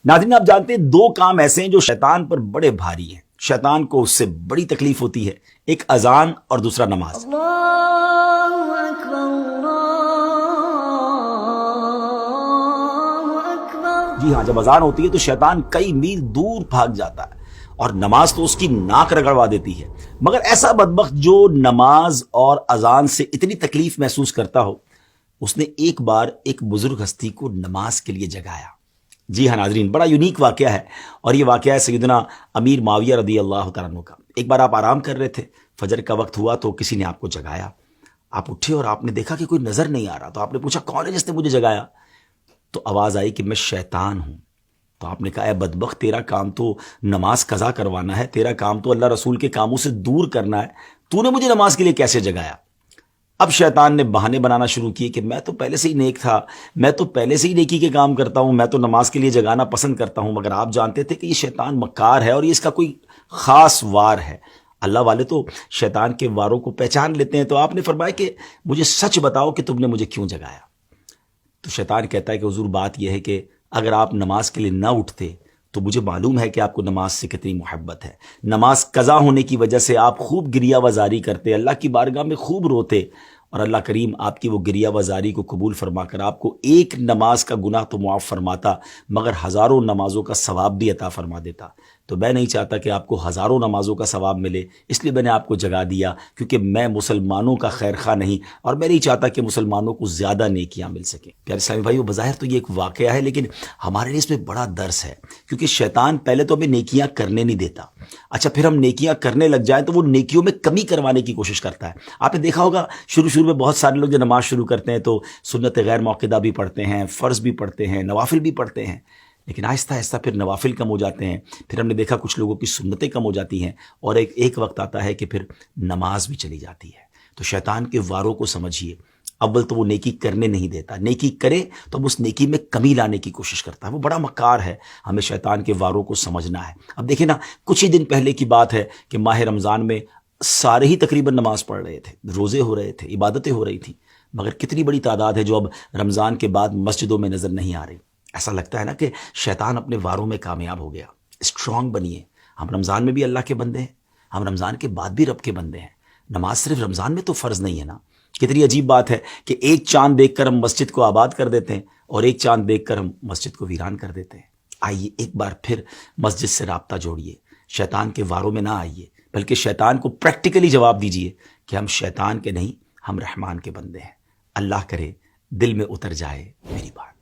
ناظرین آپ جانتے ہیں دو کام ایسے ہیں جو شیطان پر بڑے بھاری ہیں، شیطان کو اس سے بڑی تکلیف ہوتی ہے، ایک اذان اور دوسرا نماز۔ اللہ اکبر اللہ اکبر۔ جی ہاں، جب اذان ہوتی ہے تو شیطان کئی میل دور بھاگ جاتا ہے اور نماز تو اس کی ناک رگڑوا دیتی ہے، مگر ایسا بدبخت جو نماز اور اذان سے اتنی تکلیف محسوس کرتا ہو، اس نے ایک بار ایک بزرگ ہستی کو نماز کے لیے جگایا۔ جی ہاں ناظرین، بڑا یونیک واقعہ ہے، اور یہ واقعہ ہے سیدنا امیر معاویہ رضی اللہ تعالیٰ عنہ کا۔ ایک بار آپ آرام کر رہے تھے، فجر کا وقت ہوا تو کسی نے آپ کو جگایا، آپ اٹھے اور آپ نے دیکھا کہ کوئی نظر نہیں آ رہا، تو آپ نے پوچھا کون ہے جس نے مجھے جگایا؟ تو آواز آئی کہ میں شیطان ہوں۔ تو آپ نے کہا اے بدبخت، تیرا کام تو نماز قضا کروانا ہے، تیرا کام تو اللہ رسول کے کاموں سے دور کرنا ہے، تو نے مجھے نماز کے لیے کیسے جگایا؟ اب شیطان نے بہانے بنانا شروع کیے کہ میں تو پہلے سے ہی نیک تھا، میں تو پہلے سے ہی نیکی کے کام کرتا ہوں، میں تو نماز کے لیے جگانا پسند کرتا ہوں، مگر آپ جانتے تھے کہ یہ شیطان مکار ہے اور یہ اس کا کوئی خاص وار ہے۔ اللہ والے تو شیطان کے واروں کو پہچان لیتے ہیں۔ تو آپ نے فرمایا کہ مجھے سچ بتاؤ کہ تم نے مجھے کیوں جگایا؟ تو شیطان کہتا ہے کہ حضور بات یہ ہے کہ اگر آپ نماز کے لیے نہ اٹھتے تو مجھے معلوم ہے کہ آپ کو نماز سے کتنی محبت ہے، نماز قضا ہونے کی وجہ سے آپ خوب گریہ وزاری کرتے، اللہ کی بارگاہ میں خوب روتے، اور اللہ کریم آپ کی وہ گریہ وزاری کو قبول فرما کر آپ کو ایک نماز کا گناہ تو معاف فرماتا، مگر ہزاروں نمازوں کا ثواب بھی عطا فرما دیتا۔ تو میں نہیں چاہتا کہ آپ کو ہزاروں نمازوں کا ثواب ملے، اس لیے میں نے آپ کو جگا دیا، کیونکہ میں مسلمانوں کا خیر خواہ نہیں، اور میں نہیں چاہتا کہ مسلمانوں کو زیادہ نیکیاں مل سکیں۔ پیارے اسلامی بھائیو، بظاہر تو یہ ایک واقعہ ہے، لیکن ہمارے لیے اس میں بڑا درس ہے، کیونکہ شیطان پہلے تو ہمیں نیکیاں کرنے نہیں دیتا، اچھا پھر ہم نیکیاں کرنے لگ جائیں تو وہ نیکیوں میں کمی کروانے کی کوشش کرتا ہے۔ آپ نے دیکھا ہوگا شروع میں بہت سارے لوگ جو نماز شروع کرتے ہیں تو سنت غیر موقدہ بھی پڑھتے ہیں، فرض بھی پڑھتے ہیں، نوافل بھی پڑھتے ہیں، لیکن آہستہ آہستہ پھر نوافل کم ہو جاتے ہیں، پھر ہم نے دیکھا کچھ لوگوں کی سنتیں کم ہو جاتی ہیں، اور ایک وقت آتا ہے کہ پھر نماز بھی چلی جاتی ہے۔ تو شیطان کے واروں کو سمجھیے، اول تو وہ نیکی کرنے نہیں دیتا، نیکی کرے تو اب اس نیکی میں کمی لانے کی کوشش کرتا ہے، وہ بڑا مکار ہے، ہمیں شیطان کے واروں کو سمجھنا ہے۔ اب دیکھیں نا، کچھ ہی دن پہلے کی بات ہے کہ ماہ رمضان میں سارے ہی تقریباً نماز پڑھ رہے تھے، روزے ہو رہے تھے، عبادتیں ہو رہی تھیں، مگر کتنی بڑی تعداد ہے جو اب رمضان کے بعد مسجدوں میں نظر نہیں آ رہی۔ ایسا لگتا ہے نا کہ شیطان اپنے واروں میں کامیاب ہو گیا۔ اسٹرانگ بنیے، ہم رمضان میں بھی اللہ کے بندے ہیں، ہم رمضان کے بعد بھی رب کے بندے ہیں، نماز صرف رمضان میں تو فرض نہیں ہے نا۔ کتنی عجیب بات ہے کہ ایک چاند دیکھ کر ہم مسجد کو آباد کر دیتے ہیں، اور ایک چاند دیکھ کر ہم مسجد کو ویران کر دیتے ہیں۔ آئیے ایک بار پھر مسجد سے رابطہ جوڑیے، شیطان کے واروں میں نہ آئیے، بلکہ شیطان کو پریکٹیکلی جواب دیجیے کہ ہم شیطان کے نہیں، ہم رحمان کے بندے ہیں۔ اللہ کرے دل میں اتر جائے میری بات۔